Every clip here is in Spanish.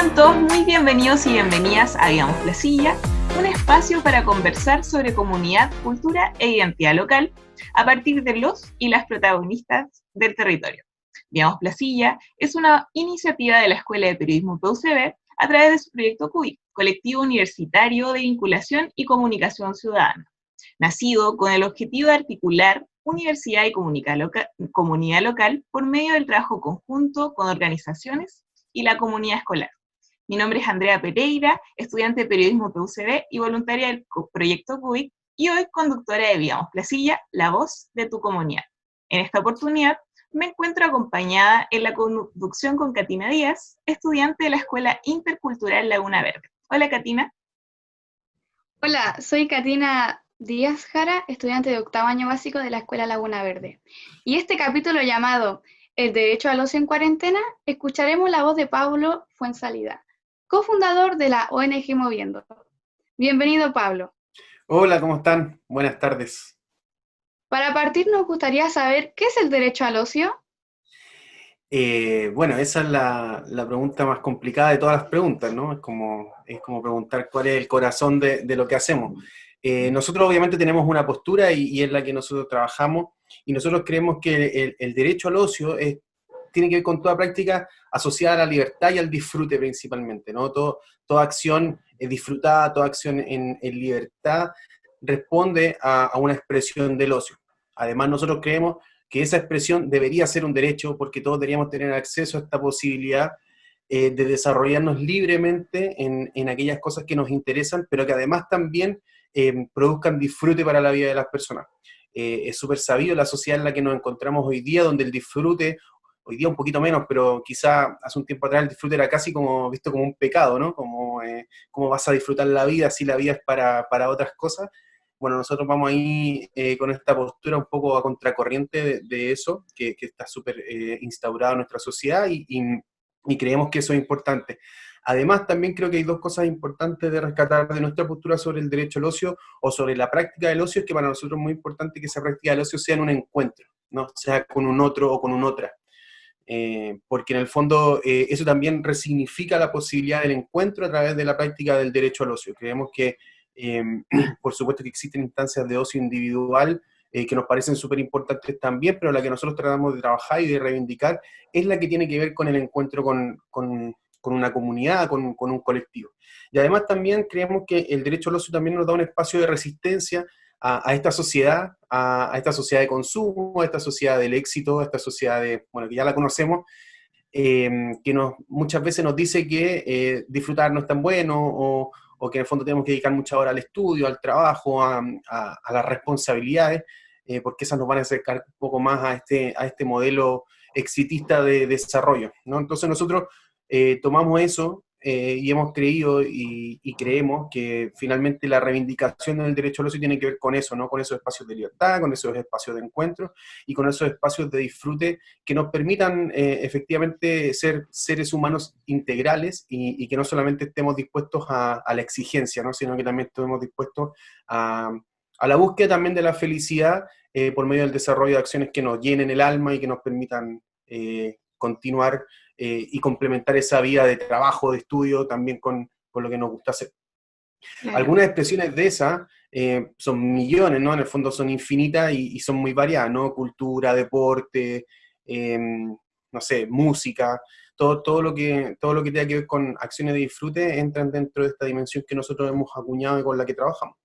Sean todos muy bienvenidos y bienvenidas a Digamos Placilla, un espacio para conversar sobre comunidad, cultura e identidad local a partir de los y las protagonistas del territorio. Digamos Placilla es una iniciativa de la Escuela de Periodismo PUCB a través de su proyecto CUBI, Colectivo Universitario de Vinculación y Comunicación Ciudadana, nacido con el objetivo de articular universidad y comunidad local por medio del trabajo conjunto con organizaciones y la comunidad escolar. Mi nombre es Andrea Pereira, estudiante de Periodismo PUCB y voluntaria del proyecto CUBIC, y hoy conductora de Digamos Placilla, la voz de tu comunidad. En esta oportunidad me encuentro acompañada en la conducción con Katina Díaz, estudiante de la Escuela Intercultural Laguna Verde. Hola, Katina. Hola, soy Katina Díaz Jara, estudiante de octavo año básico de la Escuela Laguna Verde. Y este capítulo llamado El derecho al ocio en cuarentena, escucharemos la voz de Pablo Fuenzalida, cofundador de la ONG Moviendo. Bienvenido, Pablo. Hola, ¿cómo están? Buenas tardes. Para partir, nos gustaría saber qué es el derecho al ocio. Bueno, esa es la pregunta más complicada de todas las preguntas, ¿no? Es como preguntar cuál es el corazón de lo que hacemos. Nosotros obviamente tenemos una postura y es la que nosotros trabajamos, y nosotros creemos que el derecho al ocio tiene que ver con toda práctica asociada a la libertad y al disfrute principalmente, ¿no? Toda acción disfrutada, toda acción en libertad responde a una expresión del ocio. Además, nosotros creemos que esa expresión debería ser un derecho porque todos deberíamos tener acceso a esta posibilidad de desarrollarnos libremente en aquellas cosas que nos interesan, pero que además también produzcan disfrute para la vida de las personas. Es súper sabido la sociedad en la que nos encontramos hoy día, donde el disfrute, hoy día un poquito menos, pero quizá hace un tiempo atrás el disfrute era casi como visto como un pecado, ¿no? Como vas a disfrutar la vida si la vida es para otras cosas. Bueno, nosotros vamos ahí con esta postura un poco a contracorriente de eso, que está súper instaurado en nuestra sociedad y creemos que eso es importante. Además, también creo que hay dos cosas importantes de rescatar de nuestra postura sobre el derecho al ocio o sobre la práctica del ocio, es que para nosotros es muy importante que esa práctica del ocio sea en un encuentro, no sea con un otro o con un otra. Porque en el fondo eso también resignifica la posibilidad del encuentro a través de la práctica del derecho al ocio. Creemos que eh, por supuesto que existen instancias de ocio individual que nos parecen súper importantes también, pero la que nosotros tratamos de trabajar y de reivindicar es la que tiene que ver con el encuentro con una comunidad, con un colectivo. Y además también creemos que el derecho al ocio también nos da un espacio de resistencia a esta sociedad, a esta sociedad de consumo, a esta sociedad del éxito, a esta sociedad bueno, que ya la conocemos, que muchas veces nos dice que disfrutar no es tan bueno, o que en el fondo tenemos que dedicar mucha hora al estudio, al trabajo, a las responsabilidades, porque esas nos van a acercar un poco más a este modelo exitista de desarrollo, ¿no? Entonces nosotros tomamos eso y hemos creído y creemos que finalmente la reivindicación del derecho al ocio tiene que ver con eso, ¿no? Con esos espacios de libertad, con esos espacios de encuentro y con esos espacios de disfrute que nos permitan efectivamente ser seres humanos integrales y que no solamente estemos dispuestos a la exigencia, ¿no? Sino que también estemos dispuestos a la búsqueda también de la felicidad por medio del desarrollo de acciones que nos llenen el alma y que nos permitan continuar y complementar esa vida de trabajo, de estudio, también con lo que nos gusta hacer. Claro. Algunas expresiones de esas son millones, ¿no? En el fondo son infinitas y son muy variadas, ¿no? Cultura, deporte, no sé, música, todo lo que tenga que ver con acciones de disfrute entran dentro de esta dimensión que nosotros hemos acuñado y con la que trabajamos.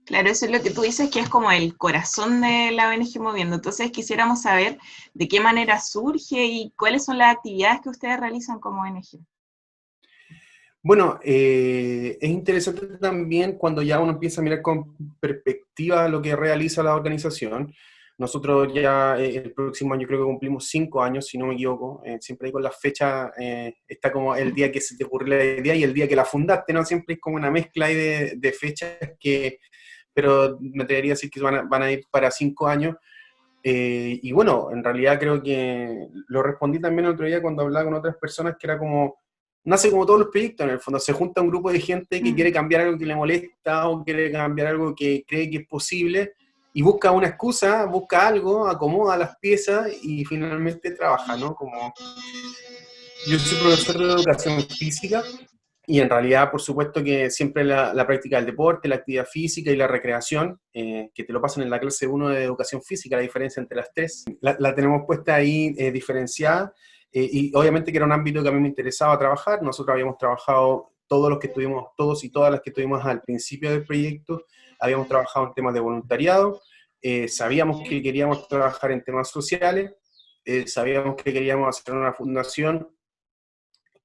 Claro, eso es lo que tú dices, que es como el corazón de la ONG Moviendo. Entonces quisiéramos saber de qué manera surge y cuáles son las actividades que ustedes realizan como ONG. Bueno, es interesante también cuando ya uno empieza a mirar con perspectiva lo que realiza la organización. Nosotros ya el próximo año creo que cumplimos 5 años, si no me equivoco. Siempre ahí con la fecha está como el día que se te ocurrió la idea y el día que la fundaste, ¿no? Siempre es como una mezcla ahí de fechas pero me atrevería a decir que van a ir para 5 años. Y bueno, en realidad creo que lo respondí también el otro día cuando hablaba con otras personas, que era como, nace como todos los proyectos, en el fondo, se junta un grupo de gente que quiere cambiar algo que le molesta o quiere cambiar algo que cree que es posible y busca una excusa, busca algo, acomoda las piezas y finalmente trabaja, ¿no? Yo soy profesor de educación física y en realidad, por supuesto que siempre la práctica del deporte, la actividad física y la recreación, que te lo pasan en la clase 1 de educación física, la diferencia entre las tres, la tenemos puesta ahí diferenciada, y obviamente que era un ámbito que a mí me interesaba trabajar. Nosotros habíamos trabajado, todos los que estuvimos, todos y todas las que estuvimos al principio del proyecto, habíamos trabajado en temas de voluntariado, sabíamos que queríamos trabajar en temas sociales, sabíamos que queríamos hacer una fundación,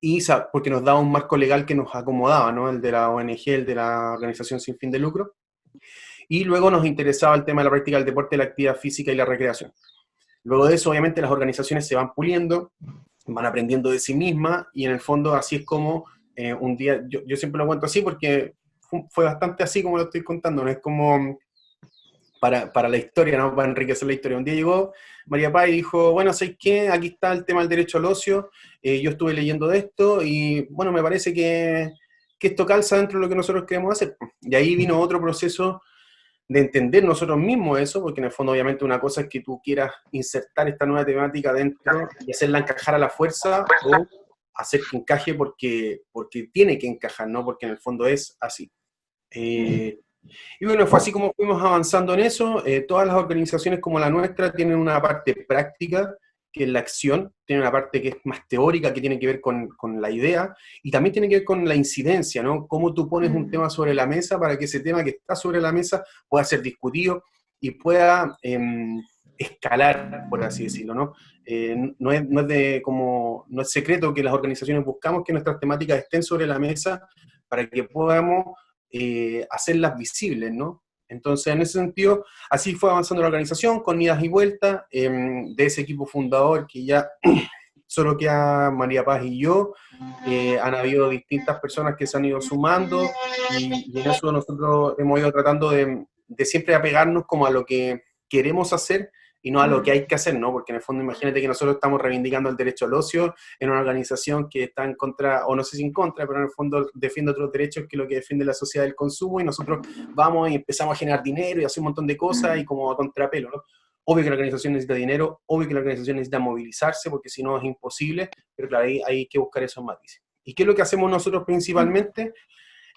y porque nos daba un marco legal que nos acomodaba, ¿no? El de la ONG, el de la organización sin fin de lucro, y luego nos interesaba el tema de la práctica del deporte, la actividad física y la recreación. Luego de eso, obviamente, las organizaciones se van puliendo, van aprendiendo de sí mismas, y en el fondo así es como un día, yo siempre lo cuento así porque fue bastante así como lo estoy contando, no es como para la historia, ¿no? Para enriquecer la historia. Un día llegó María Paz y dijo, bueno, ¿sabes qué? Aquí está el tema del derecho al ocio, yo estuve leyendo de esto y, bueno, me parece que esto calza dentro de lo que nosotros queremos hacer. Y ahí vino otro proceso de entender nosotros mismos eso, porque en el fondo obviamente una cosa es que tú quieras insertar esta nueva temática dentro y hacerla encajar a la fuerza, o hacer que encaje porque tiene que encajar, ¿no? Porque en el fondo es así. Y bueno, fue así como fuimos avanzando en eso. Todas las organizaciones como la nuestra tienen una parte práctica, que es la acción, tienen una parte que es más teórica, que tiene que ver con la idea, y también tiene que ver con la incidencia, ¿no? Cómo tú pones un tema sobre la mesa para que ese tema que está sobre la mesa pueda ser discutido y pueda escalar, por así decirlo, ¿no? No es secreto que las organizaciones buscamos que nuestras temáticas estén sobre la mesa para que podamos hacerlas visibles, ¿no? Entonces, en ese sentido, así fue avanzando la organización, con idas y vueltas, de ese equipo fundador que ya solo queda María Paz y yo. Han habido distintas personas que se han ido sumando, y en eso nosotros hemos ido tratando de siempre apegarnos como a lo que queremos hacer y no a lo que hay que hacer, ¿no? Porque en el fondo imagínate que nosotros estamos reivindicando el derecho al ocio en una organización que está en contra, o no sé si en contra, pero en el fondo defiende otros derechos que lo que defiende la sociedad del consumo, y nosotros vamos y empezamos a generar dinero y hacer un montón de cosas y como a contrapelo, ¿no? Obvio que la organización necesita dinero, obvio que la organización necesita movilizarse, porque si no es imposible, pero claro, ahí hay que buscar esos matices. ¿Y qué es lo que hacemos nosotros principalmente?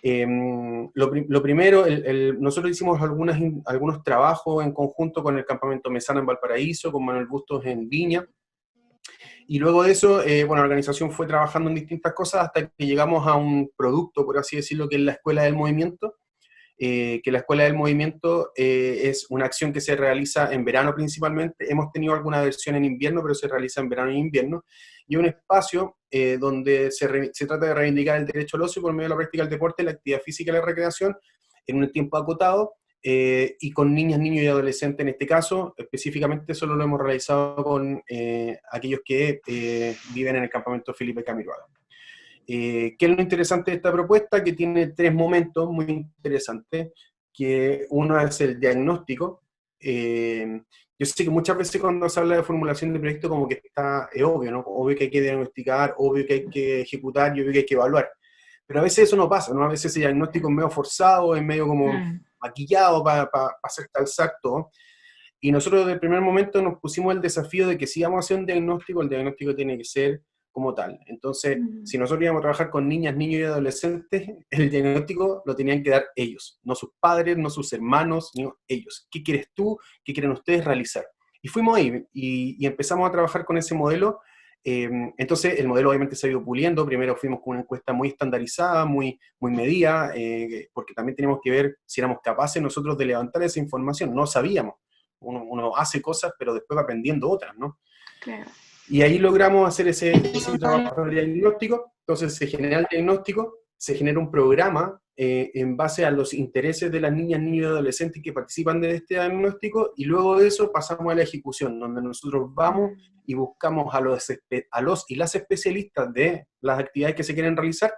Lo primero, nosotros hicimos algunos trabajos en conjunto con el Campamento Mesana en Valparaíso, con Manuel Bustos en Viña, y luego de eso, bueno, la organización fue trabajando en distintas cosas hasta que llegamos a un producto, por así decirlo, que es la Escuela del Movimiento, que la Escuela del Movimiento es una acción que se realiza en verano principalmente. Hemos tenido alguna versión en invierno, pero se realiza en verano y invierno, y un espacio donde se trata de reivindicar el derecho al ocio por medio de la práctica del deporte, la actividad física y la recreación en un tiempo acotado, y con niñas, niños y adolescentes en este caso. Específicamente solo lo hemos realizado con aquellos que viven en el campamento Felipe Camiroaga. ¿Qué es lo interesante de esta propuesta? Que tiene tres momentos muy interesantes, que uno es el diagnóstico. Yo sé que muchas veces cuando se habla de formulación de proyecto como que está, es obvio, ¿no? Obvio que hay que diagnosticar, obvio que hay que ejecutar y obvio que hay que evaluar. Pero a veces eso no pasa, ¿no? A veces ese diagnóstico es medio forzado, es medio como maquillado para hacer calzar todo. Y nosotros desde el primer momento nos pusimos el desafío de que si vamos a hacer un diagnóstico, el diagnóstico tiene que ser como tal. Entonces, si nosotros íbamos a trabajar con niñas, niños y adolescentes, el diagnóstico lo tenían que dar ellos, no sus padres, no sus hermanos, sino ellos. ¿Qué quieres tú? ¿Qué quieren ustedes realizar? Y fuimos ahí y empezamos a trabajar con ese modelo. Entonces, el modelo obviamente se ha ido puliendo. Primero fuimos con una encuesta muy estandarizada, muy medida, porque también teníamos que ver si éramos capaces nosotros de levantar esa información. No sabíamos. Uno hace cosas, pero después va aprendiendo otras, ¿no? Claro. Y ahí logramos hacer ese trabajo de diagnóstico. Entonces se genera el diagnóstico, se genera un programa en base a los intereses de las niñas, niños y adolescentes que participan de este diagnóstico, y luego de eso pasamos a la ejecución, donde nosotros vamos y buscamos a los y las especialistas de las actividades que se quieren realizar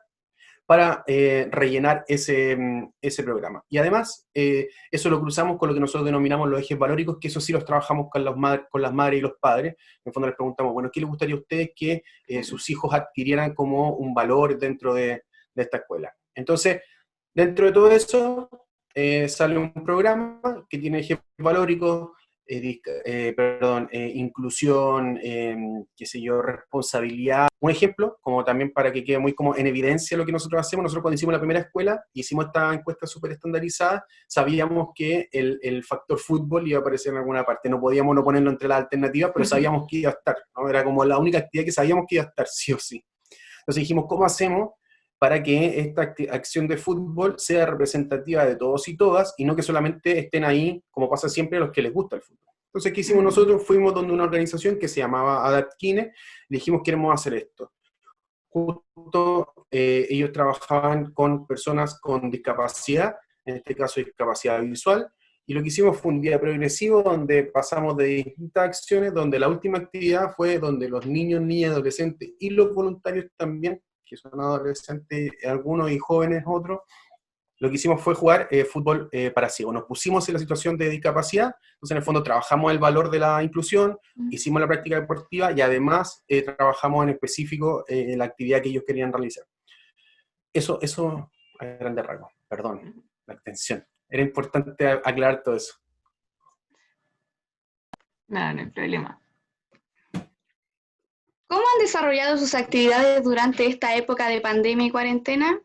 para rellenar ese programa. Y además, eso lo cruzamos con lo que nosotros denominamos los ejes valóricos, que eso sí los trabajamos con las madres y los padres. En el fondo les preguntamos, bueno, ¿qué les gustaría a ustedes que sus hijos adquirieran como un valor dentro de esta escuela? Entonces, dentro de todo eso, sale un programa que tiene ejes valóricos, inclusión, qué sé yo, responsabilidad. Un ejemplo, como también para que quede muy como en evidencia lo que nosotros hacemos, nosotros cuando hicimos la primera escuela, hicimos esta encuesta súper estandarizada, sabíamos que el factor fútbol iba a aparecer en alguna parte, no podíamos no ponerlo entre las alternativas, pero sabíamos que iba a estar, ¿no? Era como la única actividad que sabíamos que iba a estar, sí o sí. Entonces dijimos, ¿cómo hacemos para que esta acción de fútbol sea representativa de todos y todas, y no que solamente estén ahí, como pasa siempre, a los que les gusta el fútbol? Entonces, ¿qué hicimos nosotros? Fuimos donde una organización que se llamaba Adaptkine, le dijimos, queremos hacer esto. Justo ellos trabajaban con personas con discapacidad, en este caso discapacidad visual, y lo que hicimos fue un día progresivo donde pasamos de distintas acciones, donde la última actividad fue donde los niños, niñas, adolescentes y los voluntarios también, que son adolescentes, algunos y jóvenes otros, lo que hicimos fue jugar fútbol para ciegos. Nos pusimos en la situación de discapacidad, entonces en el fondo trabajamos el valor de la inclusión, hicimos la práctica deportiva y además trabajamos en específico la actividad que ellos querían realizar. Eso a grandes rasgos, perdón, la extensión. Era importante aclarar todo eso. No, no hay problema. ¿Cómo han desarrollado sus actividades durante esta época de pandemia y cuarentena?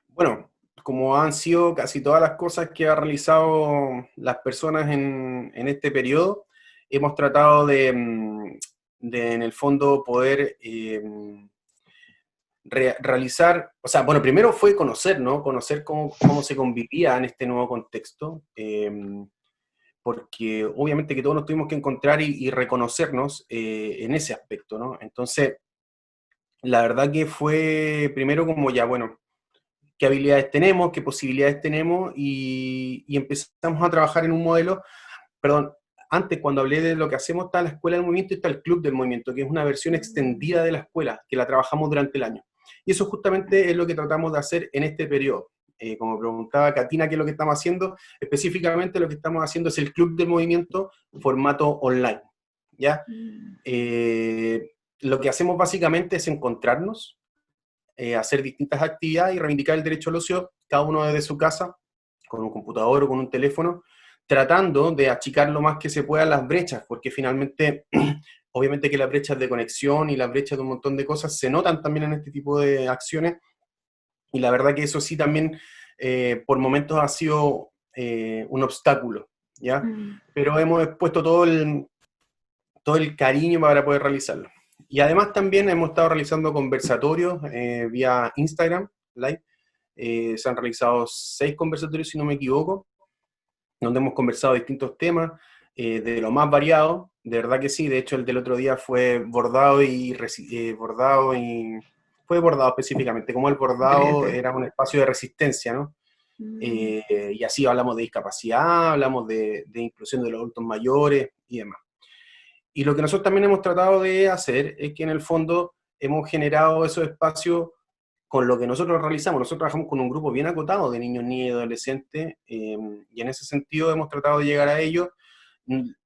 Bueno, como han sido casi todas las cosas que han realizado las personas en este periodo, hemos tratado de en el fondo poder realizar, o sea, bueno, primero fue conocer, ¿no? Conocer cómo se convivía en este nuevo contexto, porque obviamente que todos nos tuvimos que encontrar y reconocernos en ese aspecto, ¿no? Entonces, la verdad que fue primero como ya, bueno, qué habilidades tenemos, qué posibilidades tenemos, y empezamos a trabajar en un modelo, perdón, antes cuando hablé de lo que hacemos está la Escuela del Movimiento y está el Club del Movimiento, que es una versión extendida de la escuela, que la trabajamos durante el año. Y eso justamente es lo que tratamos de hacer en este periodo. Como preguntaba Katina qué es lo que estamos haciendo, específicamente lo que estamos haciendo es el Club del Movimiento formato online, ¿ya? Lo que hacemos básicamente es encontrarnos, hacer distintas actividades y reivindicar el derecho al ocio, cada uno desde su casa, con un computador o con un teléfono, tratando de achicar lo más que se pueda las brechas, porque finalmente, obviamente que las brechas de conexión y las brechas de un montón de cosas se notan también en este tipo de acciones, y la verdad que eso sí también por momentos ha sido un obstáculo, ¿ya? Pero hemos puesto todo el cariño para poder realizarlo. Y además también hemos estado realizando conversatorios vía Instagram Live. Se han realizado 6 conversatorios, si no me equivoco, donde hemos conversado distintos temas, de lo más variado, de verdad que sí. De hecho, el del otro día fue bordado fue bordado específicamente, como el bordado era un espacio de resistencia, ¿no? Y así hablamos de discapacidad, hablamos de inclusión de los adultos mayores y demás. Y lo que nosotros también hemos tratado de hacer es que en el fondo hemos generado esos espacios con lo que nosotros realizamos. Nosotros trabajamos con un grupo bien acotado de niños, niñas y adolescentes, y en ese sentido hemos tratado de llegar a ellos.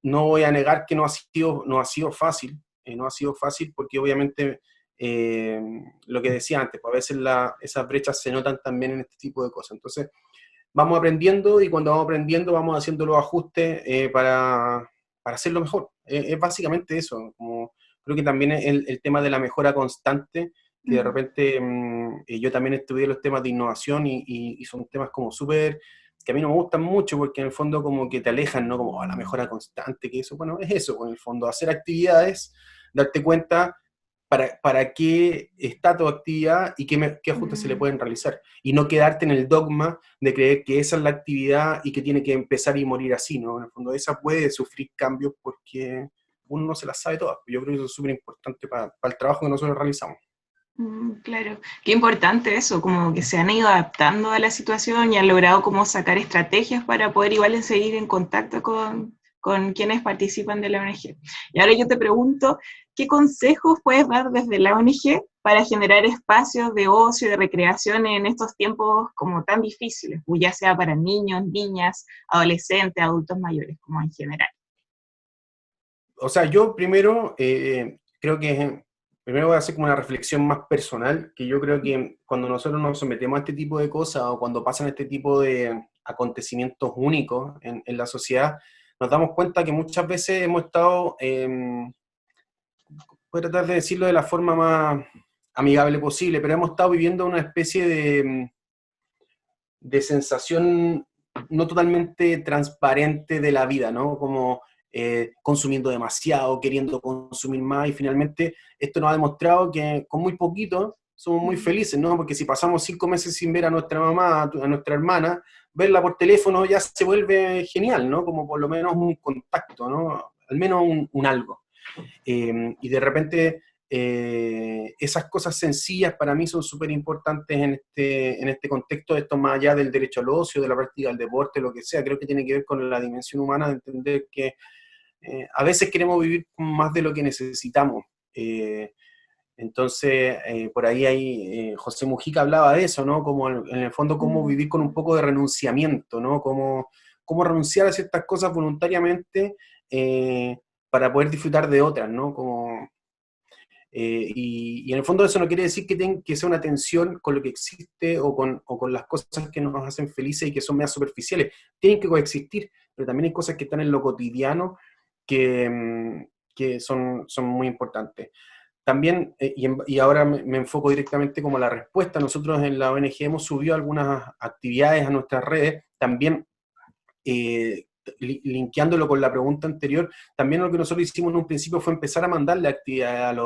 No voy a negar que no ha sido fácil, no ha sido fácil porque obviamente lo que decía antes, pues a veces esas brechas se notan también en este tipo de cosas. Entonces, vamos aprendiendo y cuando vamos aprendiendo vamos haciendo los ajustes para hacerlo mejor. Es básicamente eso. Como, creo que también el tema de la mejora constante, que de repente yo también estudié los temas de innovación y son temas como súper, que a mí no me gustan mucho porque en el fondo como que te alejan, ¿no? Como la mejora constante, que eso, bueno, es eso, en el fondo, hacer actividades, darte cuenta para qué está tu actividad y qué ajustes se le pueden realizar. Y no quedarte en el dogma de creer que esa es la actividad y que tiene que empezar y morir así, ¿no? En el fondo, esa puede sufrir cambios porque uno no se las sabe todas. Yo creo que eso es súper importante para el trabajo que nosotros realizamos. Claro, qué importante eso, como que se han ido adaptando a la situación y han logrado como sacar estrategias para poder igual seguir en contacto con quienes participan de la ONG. Y ahora yo te pregunto, ¿qué consejos puedes dar desde la ONG para generar espacios de ocio y de recreación en estos tiempos como tan difíciles, ya sea para niños, niñas, adolescentes, adultos mayores, como en general? O sea, yo primero creo que primero voy a hacer como una reflexión más personal, que yo creo que cuando nosotros nos sometemos a este tipo de cosas o cuando pasan este tipo de acontecimientos únicos en la sociedad, nos damos cuenta que muchas veces hemos estado, voy a tratar de decirlo de la forma más amigable posible, pero hemos estado viviendo una especie de sensación no totalmente transparente de la vida, ¿no? Como consumiendo demasiado, queriendo consumir más, y finalmente esto nos ha demostrado que con muy poquito somos muy felices, ¿no? Porque si pasamos 5 meses sin ver a nuestra mamá, a nuestra hermana, verla por teléfono ya se vuelve genial, ¿no? Como por lo menos un contacto, ¿no? Al menos un algo. Y de repente esas cosas sencillas para mí son súper importantes en este contexto, esto más allá del derecho al ocio, de la práctica del deporte, lo que sea, creo que tiene que ver con la dimensión humana de entender que a veces queremos vivir más de lo que necesitamos. Entonces, por ahí hay, José Mujica hablaba de eso, ¿no? Como en el fondo, cómo vivir con un poco de renunciamiento, ¿no? Cómo renunciar a ciertas cosas voluntariamente para poder disfrutar de otras, ¿no? Y en el fondo eso no quiere decir que sea una tensión con lo que existe o con las cosas que nos hacen felices y que son más superficiales. Tienen que coexistir, pero también hay cosas que están en lo cotidiano que son muy importantes. También, y ahora me enfoco directamente como la respuesta, nosotros en la ONG hemos subido algunas actividades a nuestras redes, también linkeándolo con la pregunta anterior, también lo que nosotros hicimos en un principio fue empezar a mandarle actividades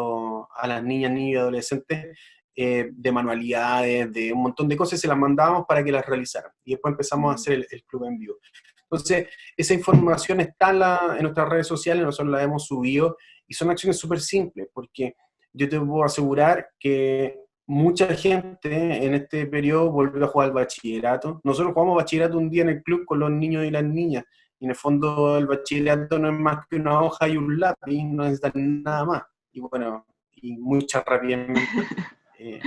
a las niñas, niños y adolescentes de manualidades, de un montón de cosas, se las mandábamos para que las realizaran. Y después empezamos a hacer el club en vivo. Entonces, esa información está en nuestras redes sociales, nosotros la hemos subido, y son acciones súper simples, porque yo te puedo asegurar que mucha gente en este periodo volvió a jugar al bachillerato. Nosotros jugamos bachillerato un día en el club con los niños y las niñas, y en el fondo el bachillerato no es más que una hoja y un lápiz, no necesitan nada más. Y bueno, y mucha rapidez eh,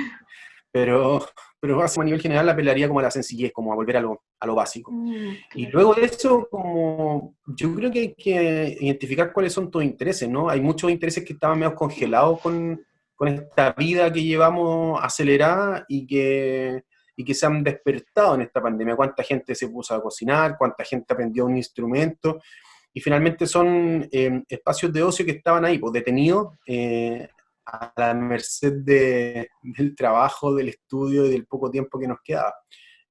pero, pero a nivel general apelaría como a la sencillez, como a volver a lo básico. Y Claro. luego de eso, como yo creo que hay que identificar cuáles son tus intereses, ¿no? Hay muchos intereses que estaban medio congelados con esta vida que llevamos acelerada y que se han despertado en esta pandemia. ¿Cuánta gente se puso a cocinar? ¿Cuánta gente aprendió un instrumento? Y finalmente son espacios de ocio que estaban ahí, pues detenidos, a la merced del trabajo, del estudio y del poco tiempo que nos quedaba.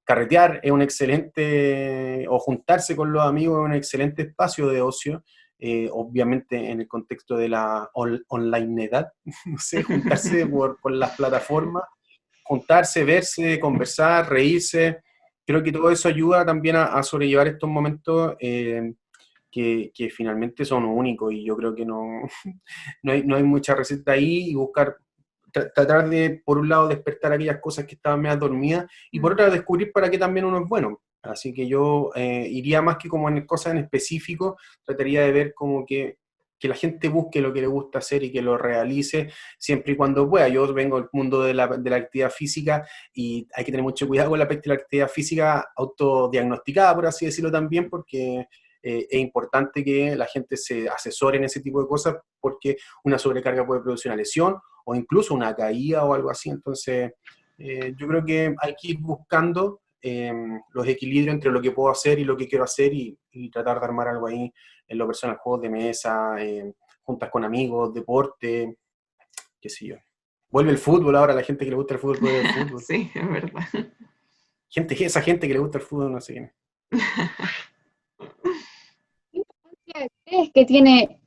Carretear es un excelente, o juntarse con los amigos es un excelente espacio de ocio, obviamente en el contexto de la online-edad, no sé, juntarse por las plataformas, juntarse, verse, conversar, reírse, creo que todo eso ayuda también a sobrellevar estos momentos que finalmente son únicos, y yo creo que no, no hay mucha receta ahí, y buscar, tratar de, por un lado, despertar aquellas cosas que estaban medio dormidas, y por otra, descubrir para qué también uno es bueno. Así que yo iría más que como en cosas en específico, trataría de ver como que la gente busque lo que le gusta hacer y que lo realice siempre y cuando pueda. Yo vengo del mundo de la actividad física, y hay que tener mucho cuidado con la actividad física autodiagnosticada, por así decirlo también, porque es importante que la gente se asesore en ese tipo de cosas, porque una sobrecarga puede producir una lesión o incluso una caída o algo así. Entonces, yo creo que hay que ir buscando los equilibrios entre lo que puedo hacer y lo que quiero hacer, y tratar de armar algo ahí en lo personal, juegos de mesa, juntas con amigos, deporte, qué sé yo. Vuelve el fútbol ahora, la gente que le gusta el fútbol vuelve el fútbol. Sí, es verdad. Esa gente que le gusta el fútbol, no sé quién es. ¿Qué importancia crees que tiene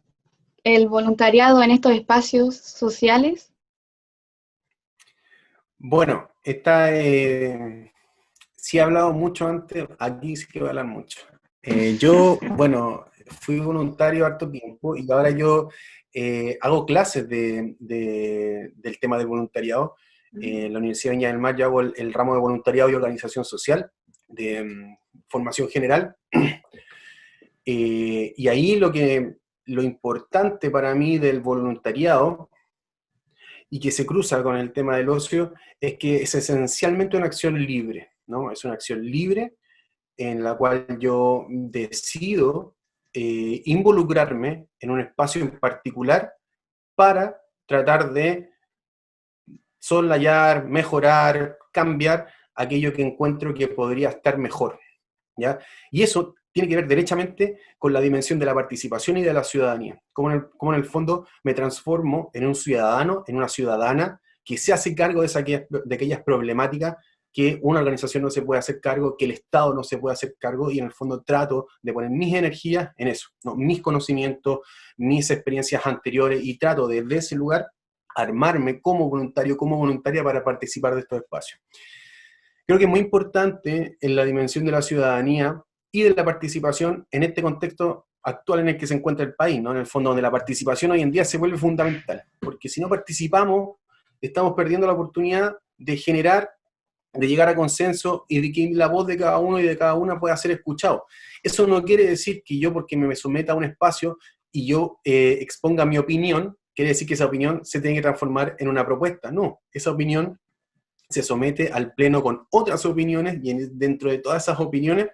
el voluntariado en estos espacios sociales? Bueno, sí he hablado mucho antes, aquí sí que voy a hablar mucho. Yo, bueno, fui voluntario harto tiempo, y ahora yo hago clases del tema del voluntariado. En la Universidad de Viña del Mar yo hago el ramo de voluntariado y organización social, de formación general. Y ahí lo importante para mí del voluntariado, y que se cruza con el tema del ocio, es que es esencialmente una acción libre, ¿no? Es una acción libre en la cual yo decido involucrarme en un espacio en particular para tratar de soslayar, mejorar, cambiar aquello que encuentro que podría estar mejor. ¿ya? Y eso tiene que ver derechamente con la dimensión de la participación y de la ciudadanía. Cómo en el fondo me transformo en un ciudadano, en una ciudadana que se hace cargo de aquellas problemáticas que una organización no se puede hacer cargo, que el Estado no se puede hacer cargo, y en el fondo trato de poner mis energías en eso, ¿no? Mis conocimientos, mis experiencias anteriores, y trato desde ese lugar armarme como voluntario, como voluntaria para participar de estos espacios. Creo que es muy importante en la dimensión de la ciudadanía y de la participación en este contexto actual en el que se encuentra el país, ¿no? En el fondo, donde la participación hoy en día se vuelve fundamental, porque si no participamos, estamos perdiendo la oportunidad de generar, de llegar a consenso y de que la voz de cada uno y de cada una pueda ser escuchado. Eso no quiere decir que yo, porque me someta a un espacio y yo exponga mi opinión, quiere decir que esa opinión se tiene que transformar en una propuesta. No, esa opinión se somete al pleno con otras opiniones, y dentro de todas esas opiniones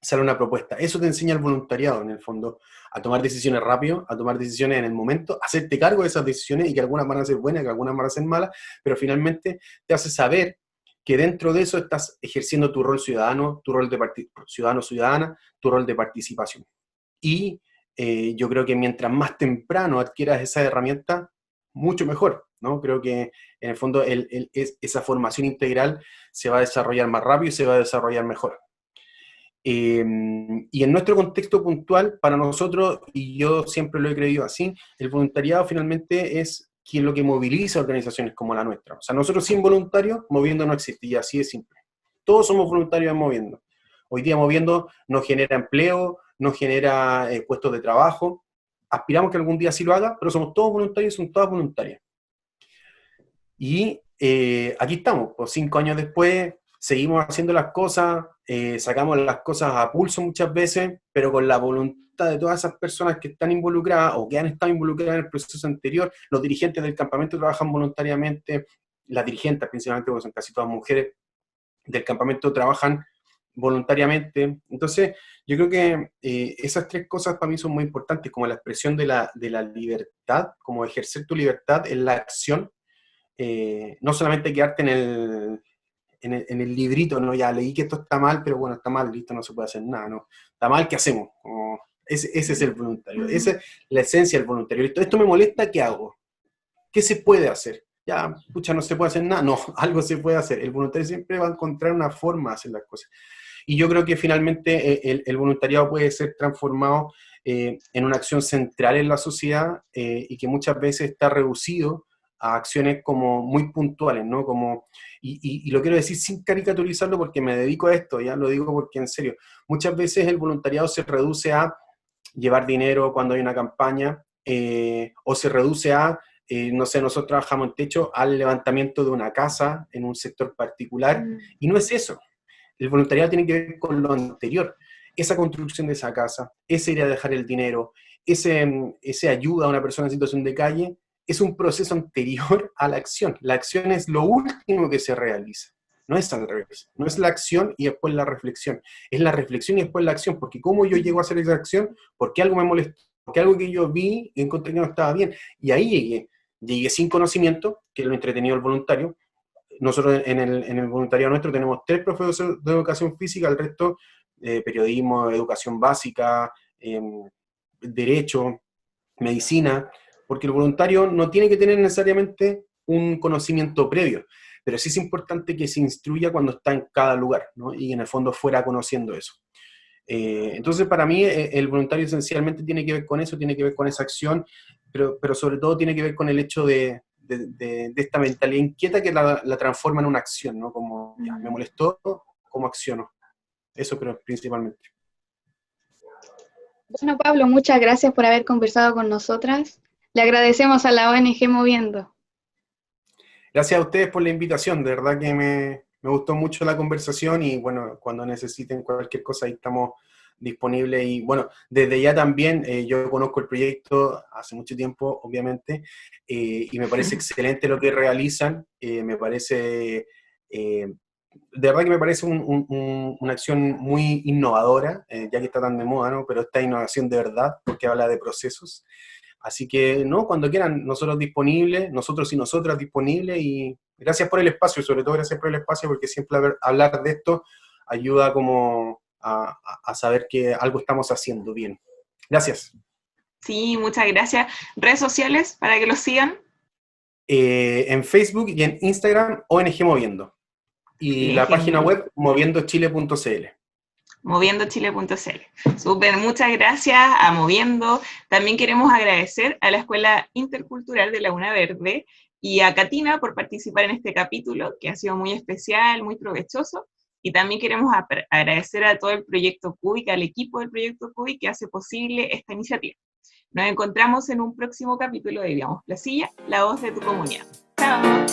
sale una propuesta. Eso te enseña el voluntariado, en el fondo, a tomar decisiones rápido, a tomar decisiones en el momento, a hacerte cargo de esas decisiones, y que algunas van a ser buenas, que algunas van a ser malas, pero finalmente te hace saber que dentro de eso estás ejerciendo tu rol ciudadano, tu rol de ciudadano-ciudadana, tu rol de participación. Y yo creo que mientras más temprano adquieras esa herramienta, mucho mejor, ¿no? Creo que en el fondo esa formación integral se va a desarrollar más rápido y se va a desarrollar mejor. Y en nuestro contexto puntual, para nosotros, y yo siempre lo he creído así, el voluntariado finalmente es lo que moviliza organizaciones como la nuestra. O sea, nosotros sin voluntarios, Moviendo no existía, así de simple. Todos somos voluntarios en Moviendo. Hoy día Moviendo nos genera empleo, nos genera puestos de trabajo. Aspiramos que algún día sí lo haga, pero somos todos voluntarios y son todas voluntarias. Y aquí estamos, pues 5 años después, seguimos haciendo las cosas, sacamos las cosas a pulso muchas veces, pero con la voluntad de todas esas personas que están involucradas o que han estado involucradas en el proceso anterior. Los dirigentes del campamento trabajan voluntariamente, las dirigentes principalmente, porque son casi todas mujeres, del campamento trabajan voluntariamente. Entonces, yo creo que esas 3 cosas para mí son muy importantes, como la expresión de la libertad, como ejercer tu libertad en la acción, no solamente quedarte en el librito, ¿no? Ya leí que esto está mal, pero bueno, está mal, listo, no se puede hacer nada, ¿no? Está mal, ¿qué hacemos? Ese es el voluntario, esa es la esencia del voluntario. Esto me molesta, ¿qué hago? ¿Qué se puede hacer? Ya, pucha, no se puede hacer nada, no, algo se puede hacer. El voluntario siempre va a encontrar una forma de hacer las cosas. Y yo creo que finalmente el voluntariado puede ser transformado en una acción central en la sociedad, y que muchas veces está reducido a acciones como muy puntuales, ¿no? Y lo quiero decir sin caricaturizarlo, porque me dedico a esto, ya lo digo porque en serio, muchas veces el voluntariado se reduce a llevar dinero cuando hay una campaña, o se reduce a, no sé, nosotros trabajamos en techo, al levantamiento de una casa en un sector particular, y no es eso. El voluntariado tiene que ver con lo anterior, esa construcción de esa casa, ese ir a dejar el dinero, ese ayuda a una persona en situación de calle, es un proceso anterior a la acción. La acción es lo último que se realiza, no es al revés. No es la acción y después la reflexión, es la reflexión y después la acción, porque ¿cómo yo llego a hacer esa acción? Porque algo me molestó, porque algo que yo vi y encontré que no estaba bien, y ahí llegué sin conocimiento, que es lo entretenido del voluntario. Nosotros en el voluntariado nuestro tenemos 3 profesores de educación física, el resto periodismo, educación básica, derecho, medicina, porque el voluntario no tiene que tener necesariamente un conocimiento previo, pero sí es importante que se instruya cuando está en cada lugar, ¿no? Y en el fondo fuera conociendo eso. Entonces, para mí, el voluntario esencialmente tiene que ver con eso, tiene que ver con esa acción, pero sobre todo tiene que ver con el hecho de esta mentalidad inquieta que la transforma en una acción, ¿no? Como, ya, me molestó, ¿cómo acciono? Eso creo principalmente. Bueno, Pablo, muchas gracias por haber conversado con nosotras. Le agradecemos a la ONG Moviendo. Gracias a ustedes por la invitación, de verdad que me gustó mucho la conversación, y bueno, cuando necesiten cualquier cosa ahí estamos disponibles. Y bueno, desde ya también, yo conozco el proyecto hace mucho tiempo, obviamente, y me parece excelente lo que realizan, me parece, de verdad que me parece una acción muy innovadora, ya que está tan de moda, ¿no? Pero esta innovación de verdad, porque habla de procesos. Así que, no, cuando quieran, nosotros disponibles, nosotros y nosotras disponibles, y gracias por el espacio, sobre todo gracias por el espacio, porque siempre hablar de esto ayuda como a saber que algo estamos haciendo bien. Gracias. Sí, muchas gracias. ¿Redes sociales para que los sigan? En Facebook y en Instagram, ONG Moviendo. Y Bien, la página genial. web, moviendochile.cl. Moviendochile.cl. Súper, muchas gracias a Moviendo. También queremos agradecer a la Escuela Intercultural de Laguna Verde y a Katina por participar en este capítulo, que ha sido muy especial, muy provechoso. Y también queremos agradecer a todo el Proyecto CUBIC, al equipo del Proyecto CUBIC que hace posible esta iniciativa. Nos encontramos en un próximo capítulo de Vivíamos Placilla, la voz de tu comunidad. ¡Chao!